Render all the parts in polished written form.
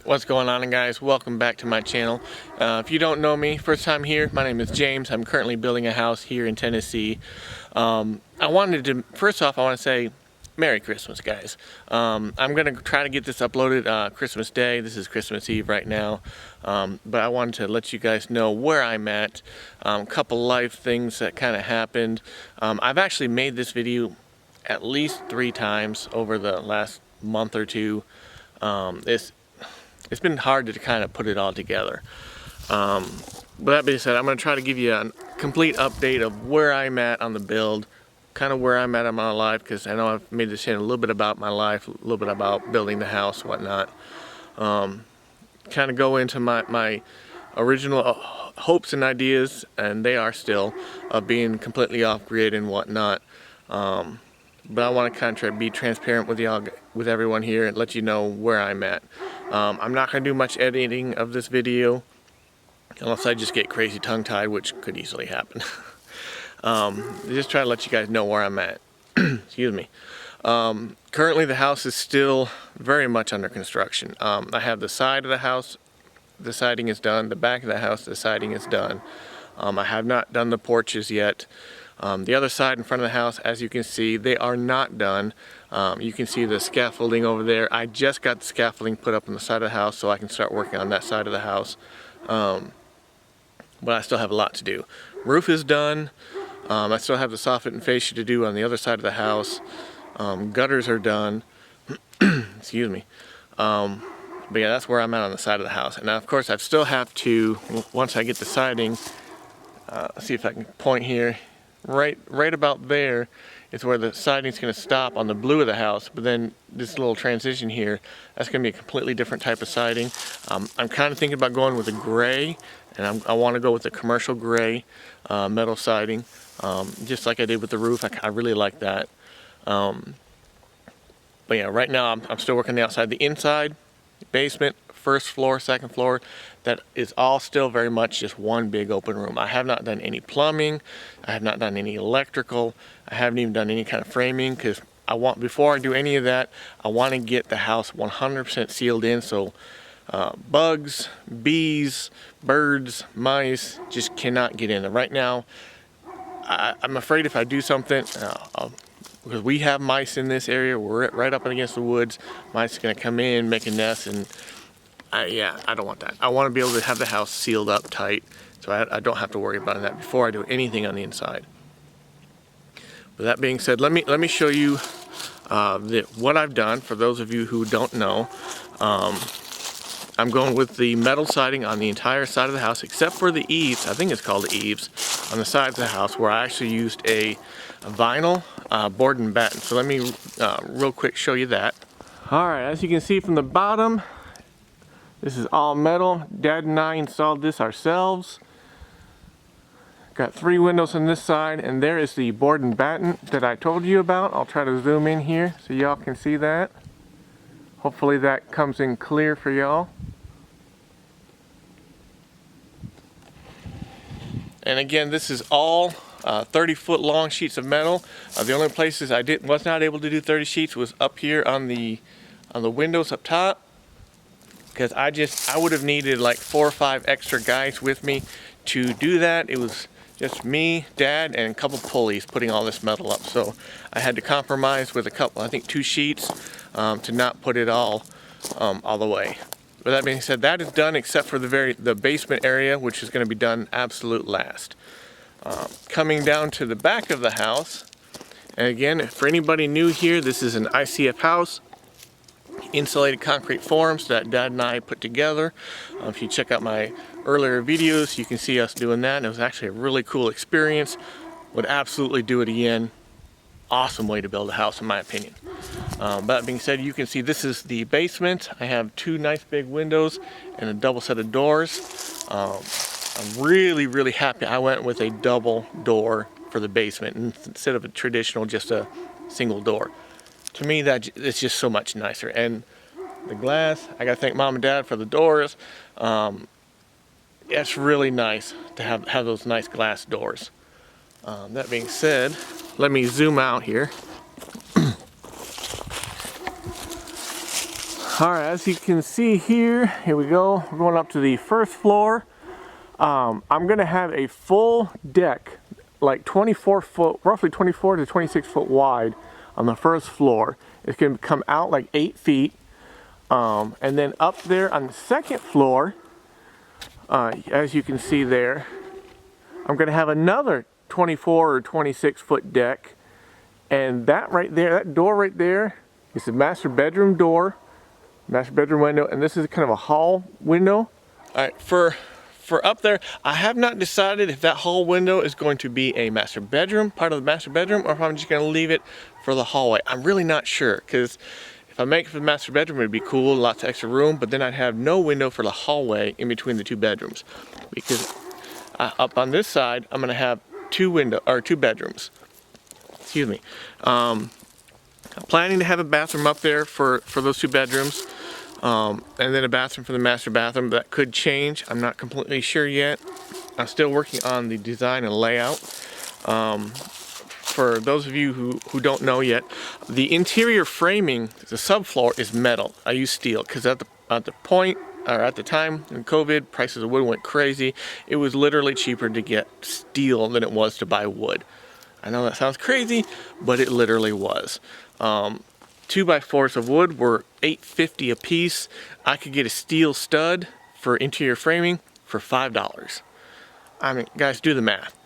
What's going on, guys? Welcome back to my channel. If you don't know me, first time here, my name is James. I'm currently building a house here in Tennessee. First off, I want to say Merry Christmas, guys. I'm going to try to get this uploaded Christmas Day. This is Christmas Eve right now. But I wanted to let you guys know where I'm at. A couple life things that kind of happened. I've actually made this video at least 3 times over the last month or two. It's been hard to kind of put it all together. But that being said, I'm going to try to give you a complete update of where I'm at on the build, kind of where I'm at in my life, because I know I've made this channel a little bit about my life, a little bit about building the house, whatnot. Kind of go into my original hopes and ideas, and they are still of being completely off-grid and whatnot. But I want to kind of try to be transparent with y'all, with everyone here, and let you know where I'm at. I'm not going to do much editing of this video, unless I just get crazy tongue-tied, which could easily happen. Just try to let you guys know where I'm at. Excuse me. Currently the house is still very much under construction. I have the side of the house, the siding is done. The back of the house, the siding is done. I have not done the porches yet. The other side in front of the house, as you can see, they are not done. You can see the scaffolding over there. I just got the scaffolding put up on the side of the house so I can start working on that side of the house. But I still have a lot to do. Roof is done. I still have the soffit and fascia to do on the other side of the house. Gutters are done. Excuse me. But yeah, that's where I'm at on the side of the house. And now, of course, I still have to, once I get the siding, see if I can point here. Right about there is where the siding's going to stop on the blue of the house, but then this little transition here, that's going to be a completely different type of siding. I'm kind of thinking about going with a gray, and I want to go with the commercial gray metal siding, just like I did with the roof. I really like that. But yeah, right now I'm still working the outside. The inside, basement, first floor, second floor, that is all still very much just one big open room. I have not done any plumbing. I have not done any electrical. I haven't even done any kind of framing, because before I do any of that, I want to get the house 100% sealed in, so bugs, bees, birds, mice just cannot get in there. Right now, I'm afraid if I do something, because we have mice in this area, we're right up against the woods, mice are going to come in, make a nest, and yeah, I don't want that. I want to be able to have the house sealed up tight, so I don't have to worry about that before I do anything on the inside. With that being said, let me show you what I've done. For those of you who don't know, I'm going with the metal siding on the entire side of the house, except for the eaves. I think it's called the eaves on the sides of the house, where I actually used a vinyl board and batten. So let me real quick show you that. All right, as you can see from the bottom, this is all metal. Dad and I installed this ourselves. Got 3 windows on this side, and there is the board and batten that I told you about. I'll try to zoom in here so y'all can see that. Hopefully that comes in clear for y'all. And again, this is all 30-foot long sheets of metal. The only places I was not able to do 30 sheets was up here on the windows up top, because I would have needed like 4 or 5 extra guys with me to do that. It was just me, Dad, and a couple pulleys putting all this metal up. So I had to compromise with a couple, I think 2 sheets, to not put it all the way. With that being said, that is done except for the basement area, which is going to be done absolute last. Coming down to the back of the house, and again, for anybody new here, this is an ICF house. Insulated concrete forms that Dad and I put together. If you check out my earlier videos, you can see us doing that, and it was actually a really cool experience. Would absolutely do it again. Awesome way to build a house, in my opinion. That being said, you can see this is the basement. I have 2 nice big windows and a double set of doors. I'm really happy I went with a double door for the basement instead of a traditional just a single door. To me, it's just so much nicer. And the glass, I gotta thank Mom and Dad for the doors. It's really nice to have those nice glass doors. That being said, let me zoom out here. Alright, as you can see here we go. We're going up to the first floor. I'm going to have a full deck, like 24 foot, roughly 24 to 26 foot wide on the first floor. It's going to come out like 8 feet. And then up there on the second floor, as you can see there, I'm going to have another 24 or 26 foot deck. And that right there, that door right there, is the master bedroom door, master bedroom window, and this is kind of a hall window. All right, for up there, I have not decided if that hall window is going to be a master bedroom, part of the master bedroom, or if I'm just going to leave it for the hallway. I'm really not sure, because if I make it for the master bedroom, it'd be cool, lots of extra room, but then I'd have no window for the hallway in between the two bedrooms. Because up on this side, I'm going to have two bedrooms. Excuse me. I'm planning to have a bathroom up there for those two bedrooms. And then a bathroom for the master bathroom. That could change. I'm not completely sure yet. I'm still working on the design and layout. For those of you who don't know yet, the interior framing, the subfloor, is metal. I use steel because at the time in COVID, prices of wood went crazy. It was literally cheaper to get steel than it was to buy wood. I know that sounds crazy, but it literally was. 2x4s of wood were $8.50 a piece. I could get a steel stud for interior framing for $5. I mean, guys, do the math.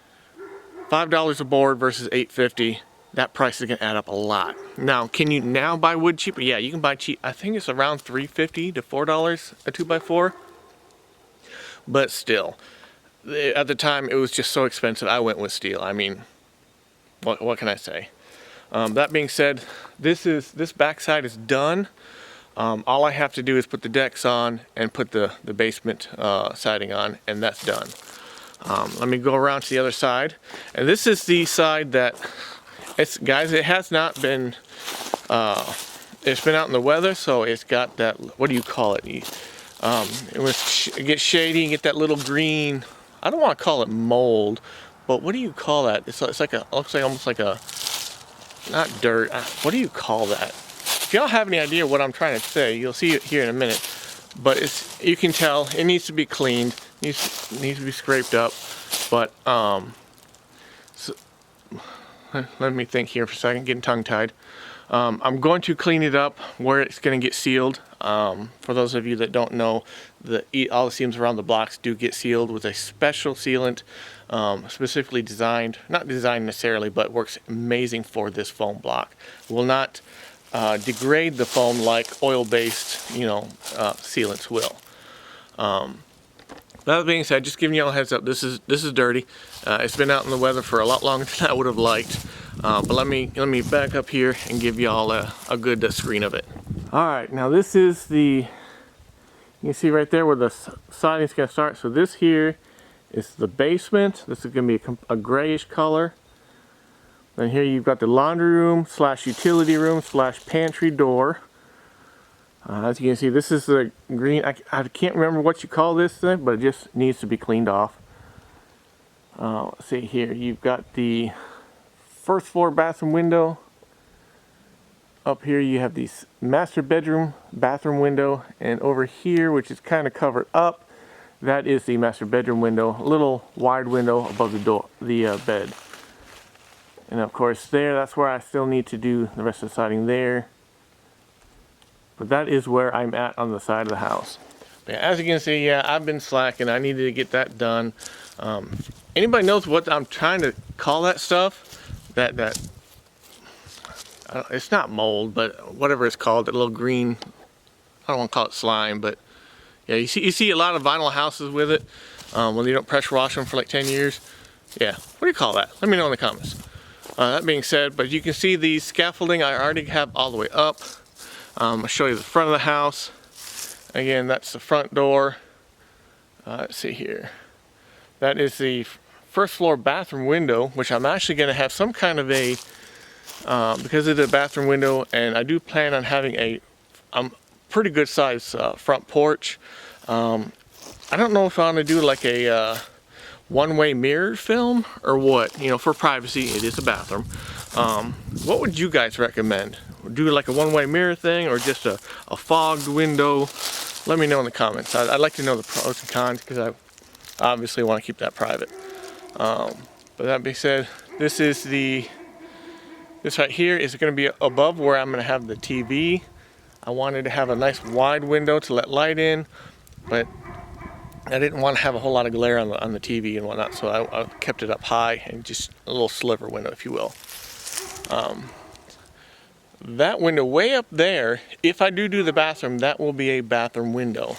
$5 a board versus $8.50. That price is gonna add up a lot. Now, can you now buy wood cheaper? Yeah, you can buy cheap. I think it's around $3.50 to $4 a 2x4. But still, at the time, it was just so expensive. I went with steel. I mean, what can I say? That being said, this backside is done. All I have to do is put the decks on and put the basement siding on, and that's done. Let me go around to the other side, and this is the side that it has not been. It's been out in the weather, so it's got that. What do you call it? It gets shady and get that little green. I don't want to call it mold, but what do you call that? It's like looks like almost like a. Not dirt. What do you call that? If y'all have any idea what I'm trying to say, you'll see it here in a minute. But you can tell it needs to be cleaned. Needs to be scraped up. But so, let me think here for a second. Getting tongue-tied. I'm going to clean it up where it's going to get sealed. For those of you that don't know, all the seams around the blocks do get sealed with a special sealant. Specifically designed, not designed necessarily, but works amazing for this foam block. Will not degrade the foam like oil-based, sealants will. That being said, just giving y'all a heads up, this is dirty. It's been out in the weather for a lot longer than I would have liked. But let me back up here and give y'all a good screen of it. All right, now this is you can see right there where the siding is going to start. So this here is the basement. This is going to be a grayish color. Then here you've got the laundry room / utility room / pantry door. As you can see, this is the green. I can't remember what you call this thing, but it just needs to be cleaned off. Let's see here. You've got the first floor bathroom window. Up here you have the master bedroom bathroom window, and over here, which is kind of covered up, that is the master bedroom window, a little wide window above the door, the bed. And of course that's where I still need to do the rest of the siding there. But that is where I'm at on the side of the house. Yeah, as you can see, yeah, I've been slacking. I needed to get that done. Anybody knows what I'm trying to call that stuff? It's not mold, but whatever it's called, that little green, I don't want to call it slime, but yeah, you see a lot of vinyl houses with it when you don't pressure wash them for like 10 years. Yeah, what do you call that? Let me know in the comments. That being said, but you can see the scaffolding I already have all the way up. I'll show you the front of the house. Again, that's the front door. Let's see here. That is the first floor bathroom window, which I'm actually going to have some kind of a, because of the bathroom window, and I do plan on having a pretty good size front porch. I don't know if I want to do like a one-way mirror film or what, for privacy. It is a bathroom, What would you guys recommend? Do like a one-way mirror thing or just a fogged window? Let me know in the comments. I'd like to know the pros and cons because I obviously want to keep that private. But that being said, this right here is going to be above where I'm going to have the TV. I wanted to have a nice wide window to let light in, but I didn't want to have a whole lot of glare on the TV and whatnot, so I kept it up high and just a little sliver window, if you will. That window way up there, if I do the bathroom, that will be a bathroom window.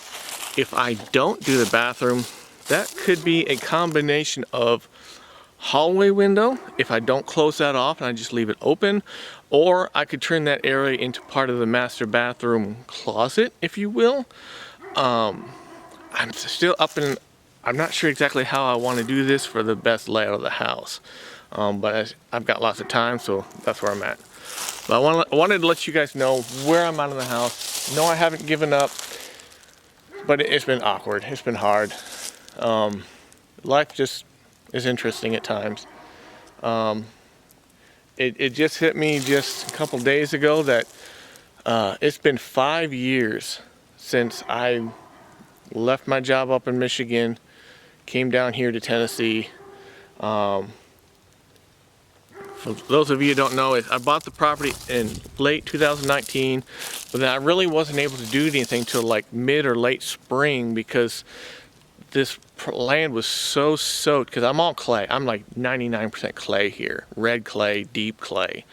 If I don't do the bathroom, that could be a combination of hallway window, if I don't close that off and I just leave it open, or I could turn that area into part of the master bathroom closet, if you will. I'm still I'm not sure exactly how I want to do this for the best layout of the house. But I've got lots of time, so that's where I'm at. But I wanted to let you guys know where I'm at in the house. No, I haven't given up, but it's been awkward. It's been hard. Life just is interesting at times. It just hit me just a couple days ago that it's been 5 years since I left my job up in Michigan, came down here to Tennessee. For those of you who don't know, I bought the property in late 2019, but then I really wasn't able to do anything till like mid or late spring because this land was so soaked, because I'm all clay. I'm like 99% clay here. Red clay, deep clay.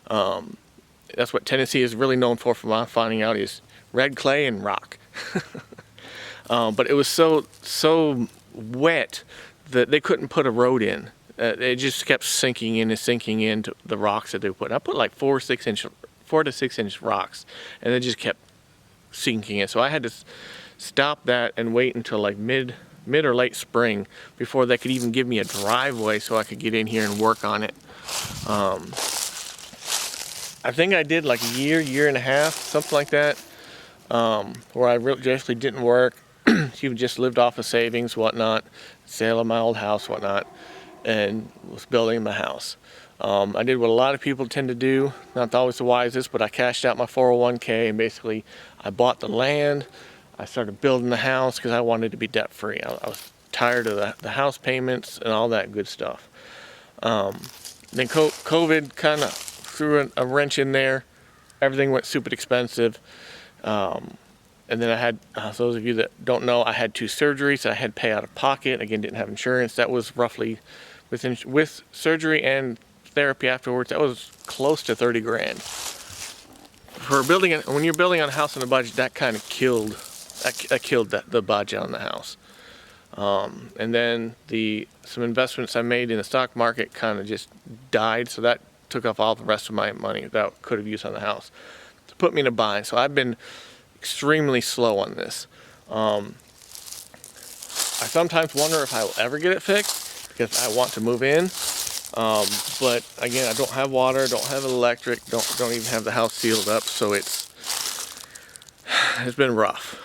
That's what Tennessee is really known for, from what I'm finding out, is red clay and rock. But it was so wet that they couldn't put a road in. It just kept sinking into the rocks that they put. I put like 4 to 6 inch rocks, and it just kept sinking in. So I had to stop that and wait until like mid or late spring before they could even give me a driveway so I could get in here and work on it. I think I did like a year and a half, something like that, where I really actually didn't work. Even just lived off of savings, whatnot, sale of my old house, whatnot, and was building my house. I did what a lot of people tend to do, not always the wisest, but I cashed out my 401k and basically I bought the land. I started building the house because I wanted to be debt free. I was tired of the house payments and all that good stuff. Then COVID kind of threw a wrench in there. Everything went super expensive. And then I had, so those of you that don't know, I had 2 surgeries that I had to pay out of pocket. Again, didn't have insurance. That was roughly, with surgery and therapy afterwards, that was close to 30 grand. For when you're building on a house on a budget, that kind of killed the budget on the house. And then some investments I made in the stock market kind of just died, so that took off all the rest of my money that I could have used on the house to put me in a bind. So I've been extremely slow on this. I sometimes wonder if I will ever get it fixed because I want to move in. But again, I don't have water, don't have electric, don't even have the house sealed up, so it's been rough.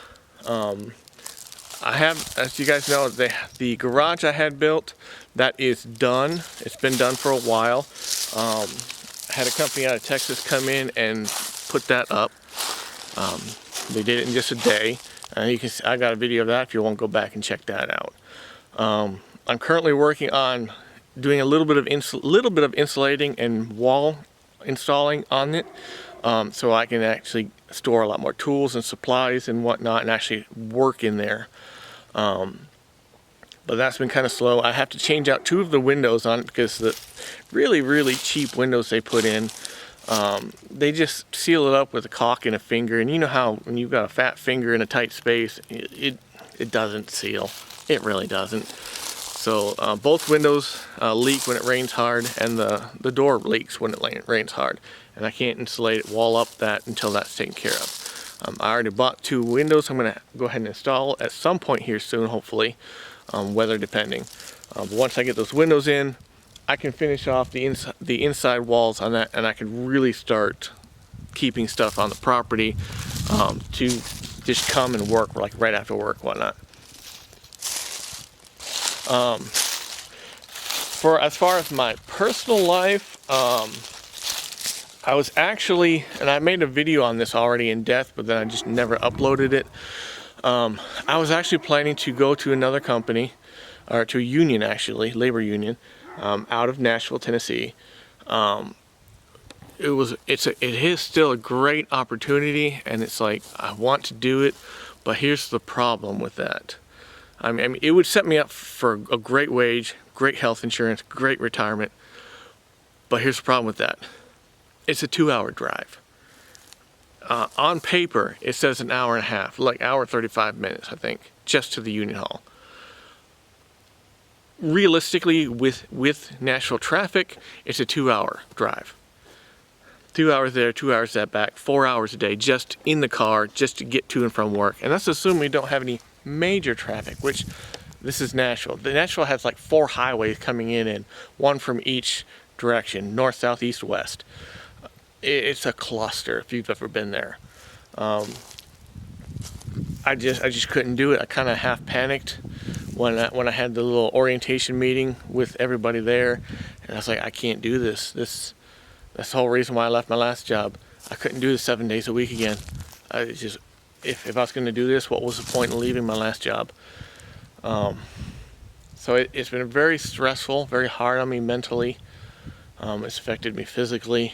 I have, as you guys know, the garage I had built, that is done. It's been done for a while. I had a company out of Texas come in and put that up. They did it in just a day. You can see, I got a video of that if you want to go back and check that out. I'm currently working on doing a little bit of insulating and wall installing on it, so I can actually store a lot more tools and supplies and whatnot and actually work in there. But that's been kind of slow. I have to change out 2 of the windows on it because the really cheap windows they put in, they just seal it up with a caulk and a finger, and you know how when you've got a fat finger in a tight space, it doesn't seal. It really doesn't. So both windows leak when it rains hard, and the door leaks when it rains hard, and I can't insulate it, wall up that until that's taken care of. I already bought 2 windows. I'm going to go ahead and install at some point here soon, hopefully, weather depending. But once I get those windows in, I can finish off the inside walls on that, and I can really start keeping stuff on the property to just come and work like right after work, whatnot. As far as my personal life, I was actually, and I made a video on this already in depth, but then I just never uploaded it. I was actually planning to go to another company, or to a union actually, labor union, out of Nashville, Tennessee. It is still a great opportunity, and it's like, I want to do it, but here's the problem with that. I mean, it would set me up for a great wage, great health insurance, great retirement, but here's the problem with that. It's a 2-hour drive. On paper, it says an hour and a half, like hour 35 minutes, I think, just to the union hall. Realistically, with Nashville traffic, it's a 2-hour drive. 2 hours there, 2 hours that back, 4 hours a day just in the car, just to get to and from work. And that's assuming we don't have any major traffic, which this is Nashville. The Nashville has like 4 highways coming in, and one from each direction, north, south, east, west. It's a cluster if you've ever been there. I just couldn't do it. I kind of half panicked when I had the little orientation meeting with everybody there, and I was like, I can't do this. That's the whole reason why I left my last job. I couldn't do this 7 days a week again. If I was going to do this, what was the point in leaving my last job? So it's been very stressful, very hard on me mentally. It's affected me physically.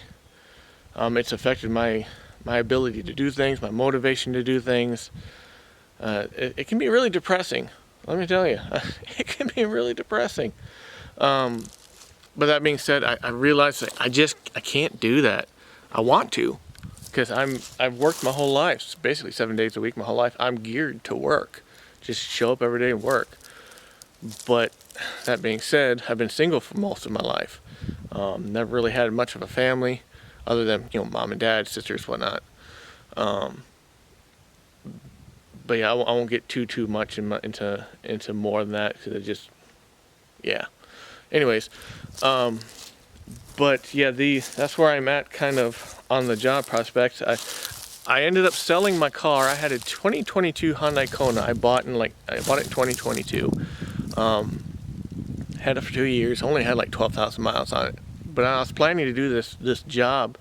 It's affected my ability to do things, my motivation to do things. It can be really depressing, let me tell you. It can be really depressing. But that being said, I realized that I can't do that. I want to, because I've worked my whole life, basically 7 days a week, my whole life. I'm geared to work, just show up every day and work. But that being said, I've been single for most of my life. Never really had much of a family, other than, mom and dad, sisters, whatnot. But yeah, I won't get too much into more than that, because yeah. Anyways, but yeah, that's where I'm at kind of on the job prospects. I ended up selling my car. I had a 2022 Hyundai Kona. I bought it in 2022. Had it for 2 years. Only had like 12,000 miles on it. But I was planning to do this job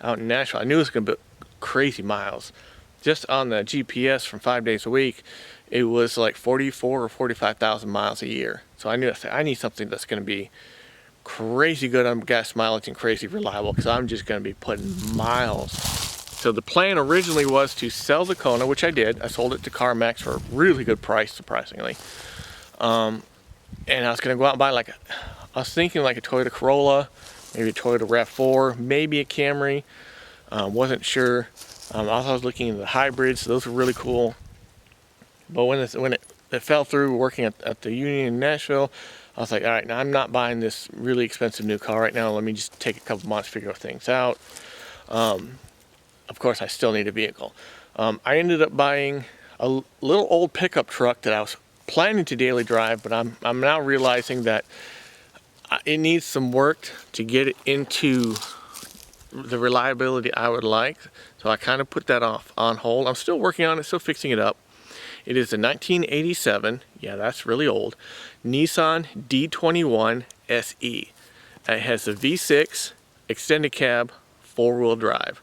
out in Nashville. I knew it was going to be crazy miles. Just on the GPS from 5 days a week, it was like 44 or 45,000 miles a year. So I knew I need something that's going to be crazy good on gas mileage and crazy reliable, because I'm just going to be putting miles. So the plan originally was to sell the Kona, which I did. I sold it to CarMax for a really good price, surprisingly. And I was going to go out and buy I was thinking like a Toyota Corolla, maybe a Toyota RAV4, maybe a Camry. Wasn't sure. Also, I was looking into the hybrids. So those were really cool. But when it fell through working at the union in Nashville, I was like, all right, now I'm not buying this really expensive new car right now. Let me just take a couple months to figure things out. Of course, I still need a vehicle. I ended up buying a little old pickup truck that I was planning to daily drive, but I'm now realizing that it needs some work to get it into the reliability I would like. So I kind of put that on hold. I'm still working on it, still fixing it up. It is a 1987, yeah, that's really old, Nissan D21 SE. It has a V6 extended cab, 4-wheel drive.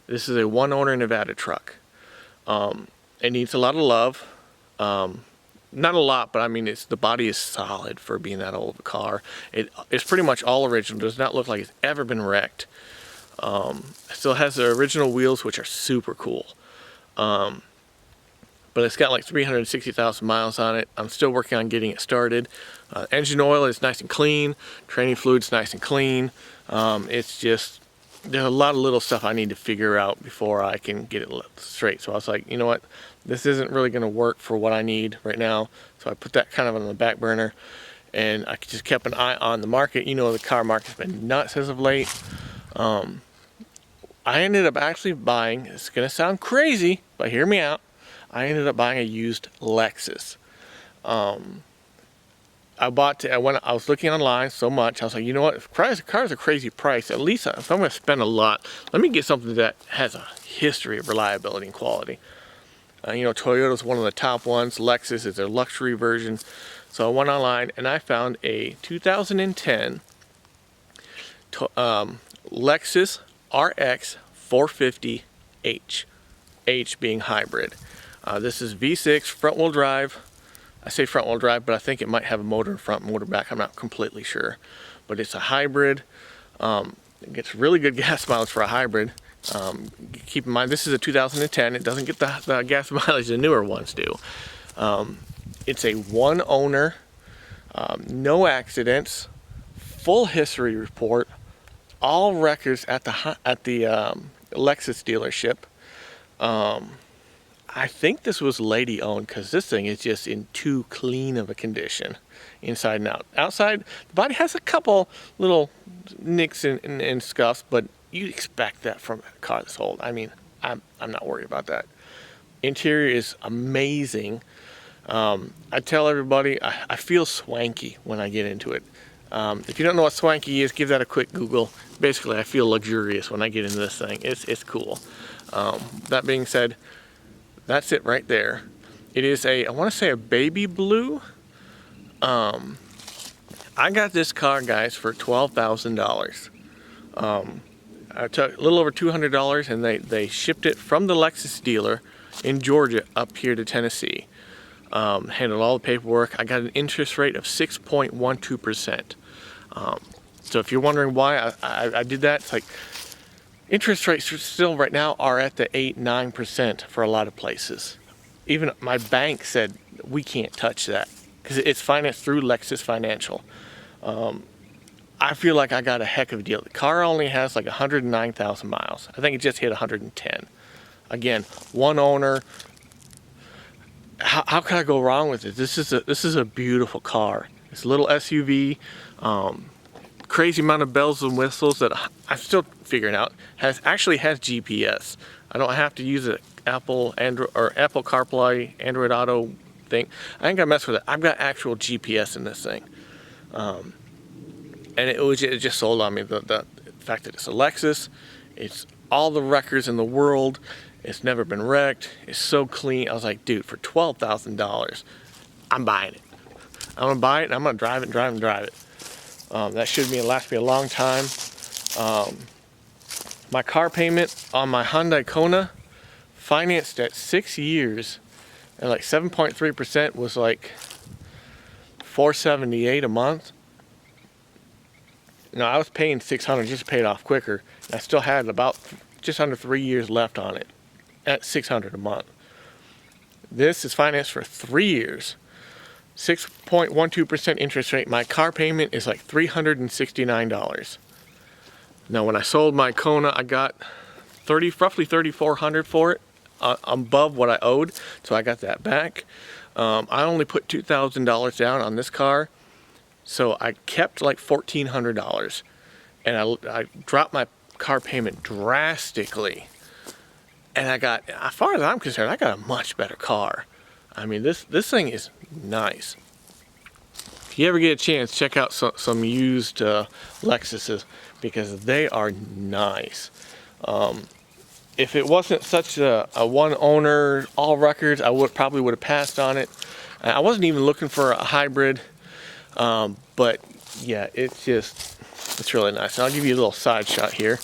This is a one-owner Nevada truck. It needs a lot of love. Not a lot, but I mean, the body is solid for being that old of a car. It's pretty much all original. Does not look like it's ever been wrecked. It still has the original wheels, which are super cool. But it's got like 360,000 miles on it. I'm still working on getting it started. Engine oil is nice and clean. Training fluid's nice and clean. It's just, there's a lot of little stuff I need to figure out before I can get it straight. So I was like, you know what? This isn't really going to work for what I need right now. So I put that kind of on the back burner, and I just kept an eye on the market. The car market's been nuts as of late. I ended up actually buying, it's going to sound crazy, but hear me out. I ended up buying a used Lexus. I was looking online so much, I was like, you know what, if cars are crazy price, at least if I'm going to spend a lot, let me get something that has a history of reliability and quality. Toyota's one of the top ones. Lexus is their luxury version. So I went online and I found a 2010 Lexus RX 450H, H being hybrid. This is V6 front wheel drive. I say front wheel drive, but I think it might have a motor in front, motor back. I'm not completely sure, but it's a hybrid. It gets really good gas mileage for a hybrid. Keep in mind, this is a 2010. It doesn't get the gas mileage the newer ones do. It's a one owner, no accidents, full history report, all records at the Lexus dealership. I think this was lady owned because this thing is just in too clean of a condition, inside and out. Outside, the body has a couple little nicks and scuffs, but you expect that from a car this old. I mean, I'm not worried about that. Interior is amazing. I tell everybody I feel swanky when I get into it. If you don't know what swanky is, give that a quick Google. Basically, I feel luxurious when I get into this thing. It's cool. That being said, that's it right there. It is I want to say a baby blue. I got this car, guys, for $12,000. I took a little over $200, and they shipped it from the Lexus dealer in Georgia up here to Tennessee. Handled all the paperwork. I got an interest rate of 6.12%. So if you're wondering why I did that, it's like interest rates still right now are at the 8-9% for a lot of places. Even my bank said we can't touch that because it's financed through Lexus Financial. I feel like I got a heck of a deal. The car only has like 109,000 miles. I think it just hit 110. Again, one owner. How can I go wrong with it? This is a beautiful car. It's a little SUV. Crazy amount of bells and whistles that I'm still figuring out. Actually has GPS. I don't have to use an Apple CarPlay, Android Auto thing. I ain't gonna mess with it. I've got actual GPS in this thing, and it just sold on me. The fact that it's a Lexus, it's all the records in the world. It's never been wrecked. It's so clean. I was like, dude, for $12,000, I'm buying it. I'm gonna buy it. And I'm gonna drive it, drive it. That should last me a long time. My car payment on my Hyundai Kona, financed at 6 years, and like 7.3% was like $478 a month. You know, I was paying $600 just to pay it off quicker. And I still had about just under 3 years left on it at $600 a month. This is financed for 3 years. 6.12% interest rate. My car payment is like $369. Now, when I sold my Kona, I got roughly $3,400 for it, above what I owed, so I got that back. I only put $2,000 down on this car, so I kept like $1,400, and I dropped my car payment drastically. And I got, as far as I'm concerned, I got a much better car. I mean, this thing is nice. If you ever get a chance, check out some used Lexuses, because they are nice. If it wasn't such a one owner, all records, I probably would have passed on it. I wasn't even looking for a hybrid, but yeah, it's really nice. And I'll give you a little side shot here.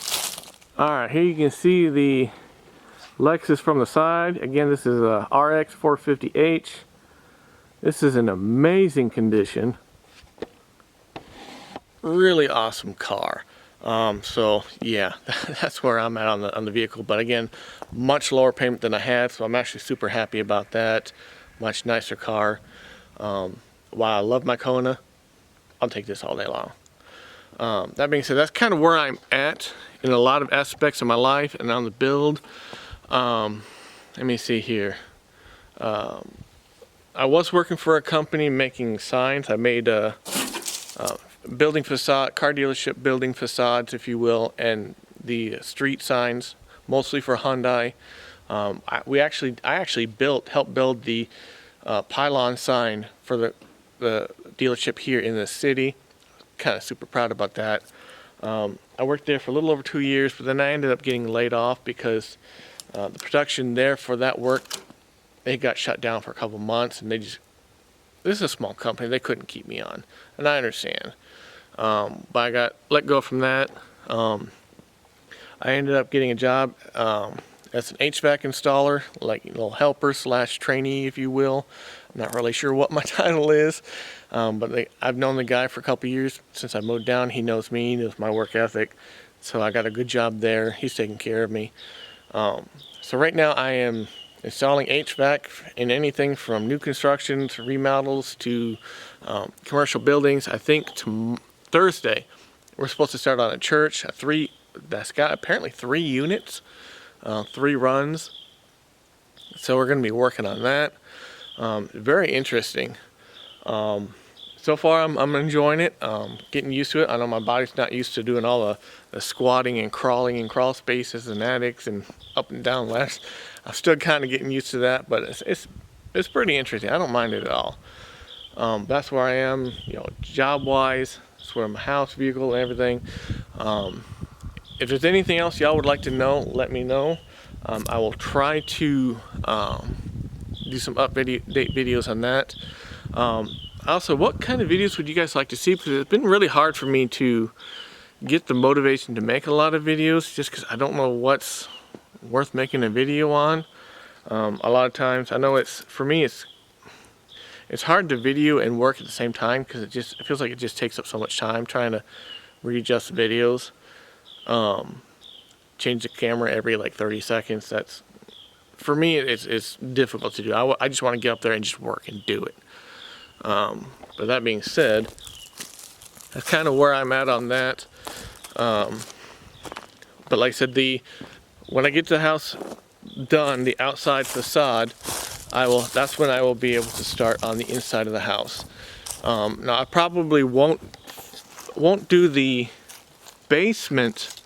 All right, here you can see the Lexus from the side. Again, this is a RX 450H. This is in amazing condition. Really awesome car. So yeah, that's where I'm at on the vehicle. But again, much lower payment than I had, so I'm actually super happy about that. Much nicer car. While I love my Kona, I'll take this all day long. That being said, that's kind of where I'm at in a lot of aspects of my life and on the build. Let me see here. I was working for a company making signs. I made building facade, car dealership building facades, if you will, and the street signs, mostly for Hyundai. I actually helped build the pylon sign for the dealership here in the city. Kind of super proud about that. I worked there for a little over 2 years, but then I ended up getting laid off because the production there for that work, they got shut down for a couple months, and this is a small company, they couldn't keep me on, and I understand. but I got let go from that. I ended up getting a job as an HVAC installer, like a little helper slash trainee, if you will. I'm not really sure what my title is, but I've known the guy for a couple years since I moved down. He knows me, he knows my work ethic, so I got a good job there. He's taking care of me. So right now I am installing HVAC in anything from new construction to remodels to commercial buildings. I think Thursday we're supposed to start on a church, that's got apparently 3 units, 3 runs. So we're going to be working on that. Very interesting. So far I'm enjoying it, getting used to it. I know my body's not used to doing all the squatting and crawling in crawl spaces and attics and up and down ladders. I'm still kind of getting used to that, but it's pretty interesting. I don't mind it at all. That's where I am, job wise. That's where my house, vehicle, and everything. If there's anything else y'all would like to know, let me know. I will try to do some update videos on that. Also, what kind of videos would you guys like to see? Because it's been really hard for me to get the motivation to make a lot of videos, just because I don't know what's worth making a video on. A lot of times, I know for me it's hard to video and work at the same time, because it feels like it just takes up so much time trying to readjust videos. Change the camera every like 30 seconds. That's, for me, it's difficult to do. I just want to get up there and just work and do it. But that being said, that's kind of where I'm at on that. But like I said, when I get the house done, the outside facade, that's when I will be able to start on the inside of the house. Now I probably won't do the basement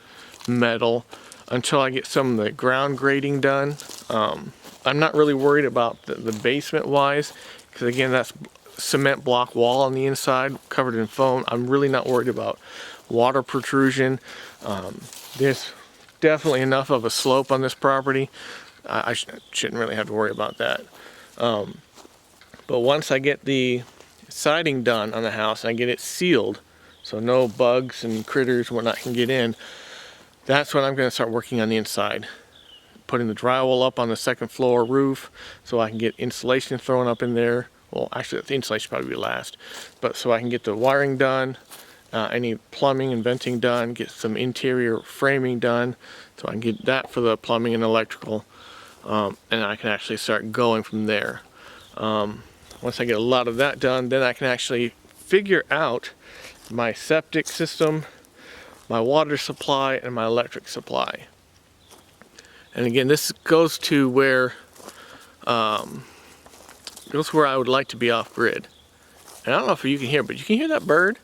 metal until I get some of the ground grading done. I'm not really worried about the basement wise, because again, that's cement block wall on the inside covered in foam. I'm really not worried about water protrusion. There's definitely enough of a slope on this property. I shouldn't really have to worry about that. But once I get the siding done on the house and I get it sealed, so no bugs and critters and whatnot can get in, that's when I'm going to start working on the inside. Putting the drywall up on the second floor roof so I can get insulation thrown up in there. Well, actually the insulation probably be last. But so I can get the wiring done, any plumbing and venting done, get some interior framing done so I can get that for the plumbing and electrical. And I can actually start going from there. Once I get a lot of that done, then I can actually figure out my septic system, my water supply, and my electric supply. And again, this goes to where I would like to be off grid. And I don't know if you can hear, but you can hear that bird.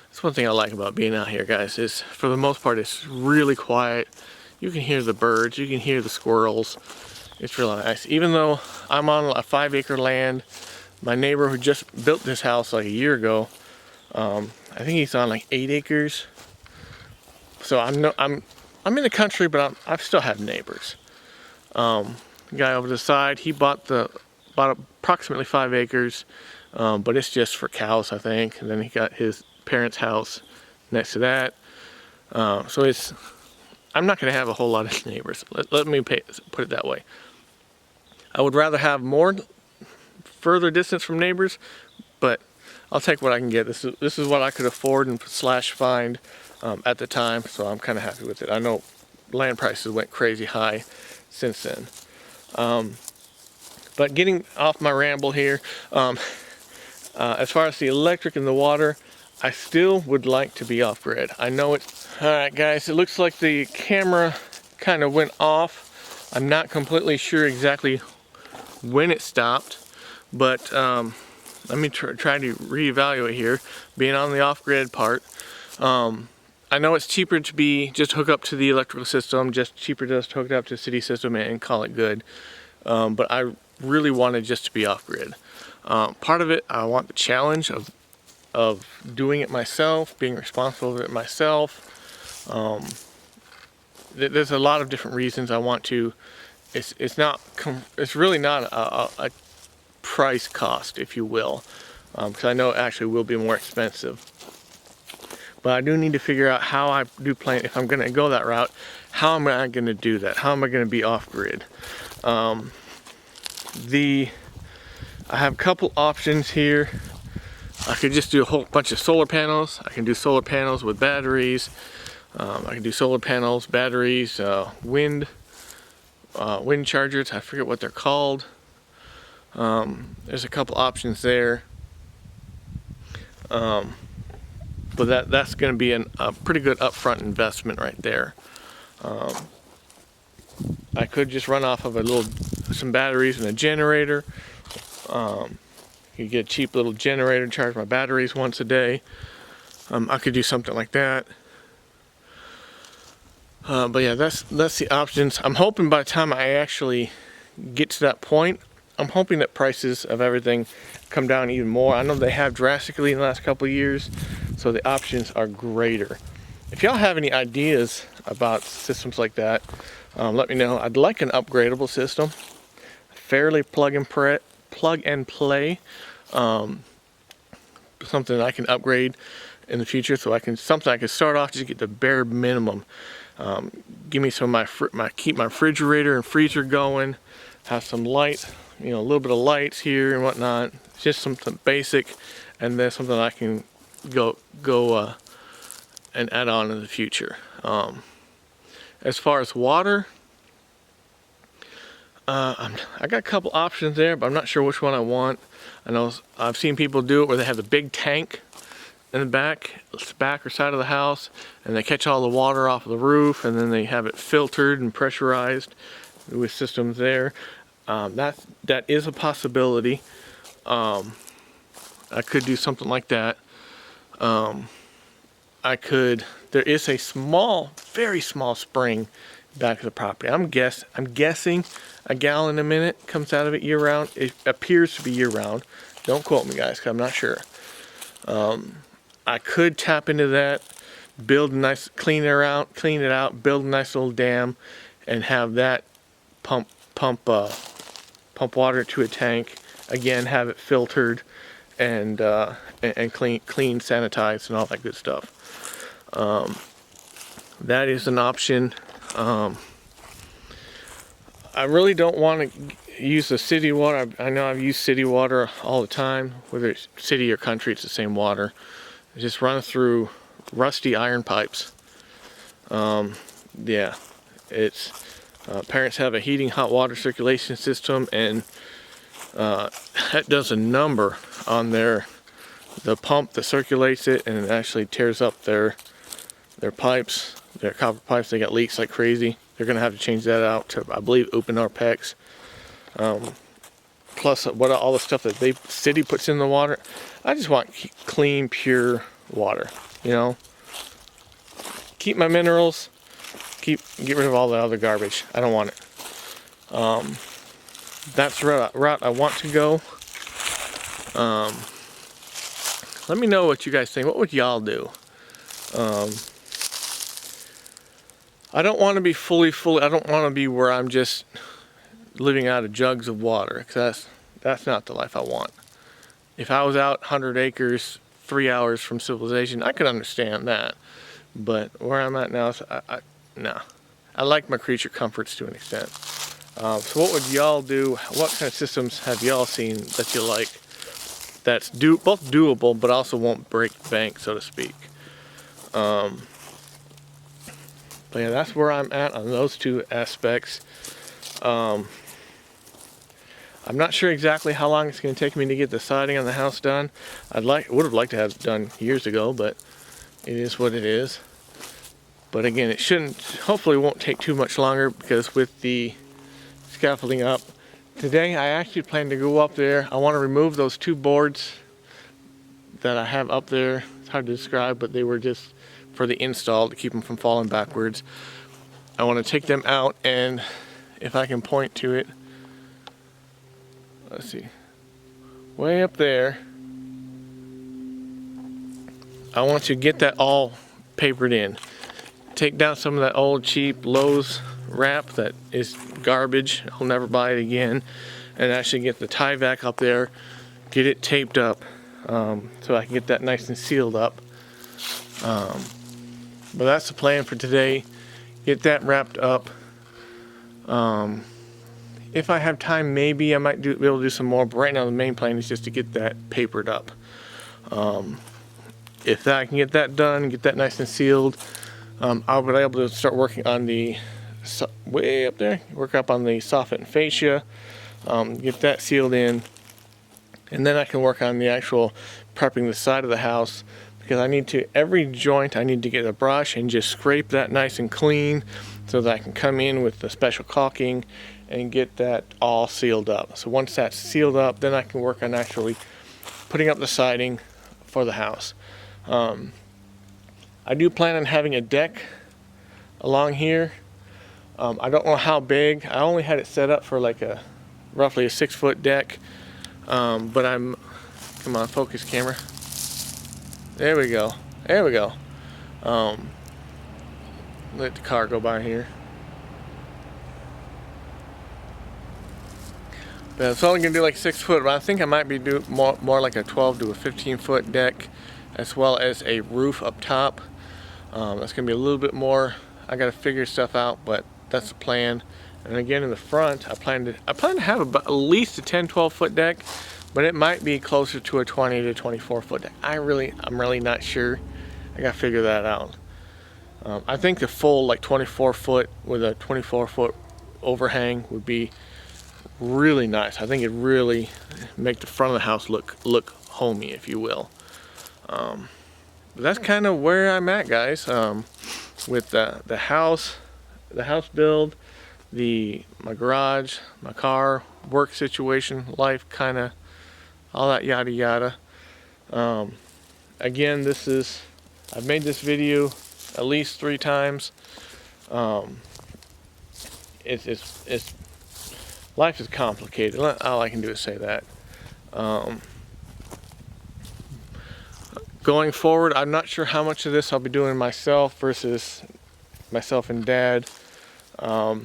That's one thing I like about being out here, guys, is for the most part it's really quiet. You can hear the birds, you can hear the squirrels. It's really nice. Even though I'm on a 5-acre land, my neighbor who just built this house like a year ago, I think he's on like 8 acres. So I'm in the country, but I still have neighbors. The guy over the side, he bought approximately 5 acres, but it's just for cows, I think. And then he got his parents' house next to that. So I'm not going to have a whole lot of neighbors. Let me put it that way. I would rather have more further distance from neighbors, but I'll take what I can get. This is what I could afford and find at the time, so I'm kind of happy with it. I know land prices went crazy high since then. But getting off my ramble here, as far as the electric and the water, I still would like to be off grid. I know it's... Alright guys, it looks like the camera kind of went off. I'm not completely sure exactly when it stopped, but let me try to reevaluate here, being on the off-grid part. I know it's cheaper to just hook up to the electrical system, just cheaper to just hook it up to the city system and call it good. But I really wanted just to be off-grid. Part of it, I want the challenge of doing it myself, being responsible for it myself. There's a lot of different reasons I want to. It's really not a price cost, if you will. because I know it actually will be more expensive. But I do need to figure out how I do plan, if I'm going to go that route, how am I going to do that? How am I going to be off-grid? I have a couple options here. I could just do a whole bunch of solar panels. I can do solar panels with batteries. I can do solar panels, batteries, wind chargers. I forget what they're called. There's a couple options there. But that's going to be a pretty good upfront investment right there. I could just run off of some batteries and a generator. You get a cheap little generator, charge my batteries once a day. I could do something like that. But yeah, that's the options. I'm hoping by the time I actually get to that point, I'm hoping that prices of everything come down even more. I know they have drastically in the last couple of years, so the options are greater. If y'all have any ideas about systems like that, let me know. I'd like an upgradable system, fairly plug and play, something I can upgrade in the future, so something I can start off just get the bare minimum. Give me some of keep my refrigerator and freezer going, have some light, a little bit of lights here and whatnot, just something basic, and then something I can go and add on in the future. As far as water, I got a couple options there, but I'm not sure which one I want. I know I've seen people do it where they have the big tank in the back or side of the house, and they catch all the water off of the roof, and then they have it filtered and pressurized with systems there. That is a possibility. I could do something like that. There is a very small spring back of the property. I'm guessing a gallon a minute comes out of it year round. It appears to be year round. Don't quote me, guys, because I'm not sure. I could tap into that, clean it out, build a nice little dam, and have that pump water to a tank. Again, have it filtered and clean, sanitized, and all that good stuff. That is an option. I really don't want to use the city water. I know I've used city water all the time, whether it's city or country, it's the same water. It just runs through rusty iron pipes. Yeah, it's parents have a heating hot water circulation system, and that does a number on the pump that circulates it, and it actually tears up their pipes, their copper pipes. They got leaks like crazy. They're gonna have to change that out to, I believe, Uponor PEX. Plus all the stuff that the city puts in the water. I just want clean, pure water, Keep my minerals, get rid of all the other garbage. I don't want it. That's the route I want to go. Let me know what you guys think. What would y'all do? I don't want to be fully, I don't want to be where I'm just living out of jugs of water, because that's not the life I want. If I was out 100 acres, 3 hours from civilization, I could understand that. But where I'm at now, no. I like my creature comforts to an extent. So what would y'all do? What kind of systems have y'all seen that you like? That's both doable, but also won't break the bank, so to speak. But yeah, that's where I'm at on those two aspects. I'm not sure exactly how long it's going to take me to get the siding on the house done. Would have liked to have it done years ago, but it is what it is. But again, it hopefully won't take too much longer, because with the scaffolding up today, I actually plan to go up there. I want to remove those two boards that I have up there. It's hard to describe, but they were just for the install to keep them from falling backwards. I want to take them out, and if I can point to it, let's see, way up there, I want to get that all papered in. Take down some of that old cheap Lowe's wrap that is garbage. I'll never buy it again. And actually get the Tyvek up there, get it taped up, so I can get that nice and sealed up. But that's the plan for today. Get that wrapped up. If I have time, maybe I might be able to do some more, but right now the main plan is just to get that papered up. If I can get that done, get that nice and sealed, I'll be able to start working on the, way up there, work up on the soffit and fascia, get that sealed in, and then I can work on the actual prepping the side of the house, because I need to, every joint I need to get a brush and just scrape that nice and clean so that I can come in with the special caulking and get that all sealed up. So once that's sealed up, then I can work on actually putting up the siding for the house. I do plan on having a deck along here. I don't know how big. I only had it set up for like a roughly a 6-foot deck, but I'm, come on, focus camera. There we go. There we go. Let the car go by here. But it's only gonna do like 6 foot, but I think I might be do more like a 12 to a 15-foot deck, as well as a roof up top. That's gonna be a little bit more. I gotta figure stuff out, but that's the plan. And again, in the front, I plan to have about at least a 10-12 foot deck, but it might be closer to a 20 to 24 foot deck. I'm really not sure. I gotta figure that out. I think the full like 24 foot with a 24 foot overhang would be really nice. I think it really make the front of the house look homey, if you will. But that's kind of where I'm at, guys, with the house build, my garage, my car, work situation, life, kind of all that yada yada. Again, I've made this video at least 3 times. It's life is complicated. All I can do is say that. Going forward, I'm not sure how much of this I'll be doing myself versus myself and Dad. I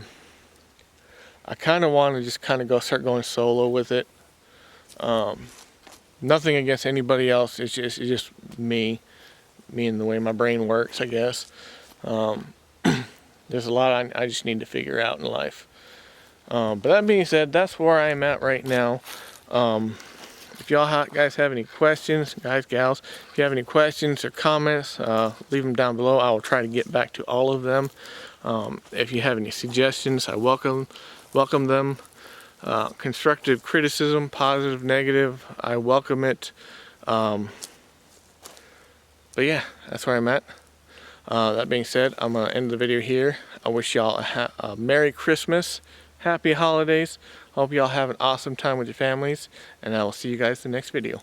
kind of want to just start going solo with it. Nothing against anybody else. It's just me and the way my brain works, I guess. There's a lot I just need to figure out in life. But that being said, that's where I'm at right now. If y'all guys have any questions, guys, gals, if you have any questions or comments, leave them down below. I will try to get back to all of them. If you have any suggestions, I welcome them. Constructive criticism, positive, negative, I welcome it. But yeah, that's where I'm at. That being said, I'm going to end the video here. I wish y'all a Merry Christmas, Happy Holidays. Hope y'all have an awesome time with your families, and I will see you guys in the next video.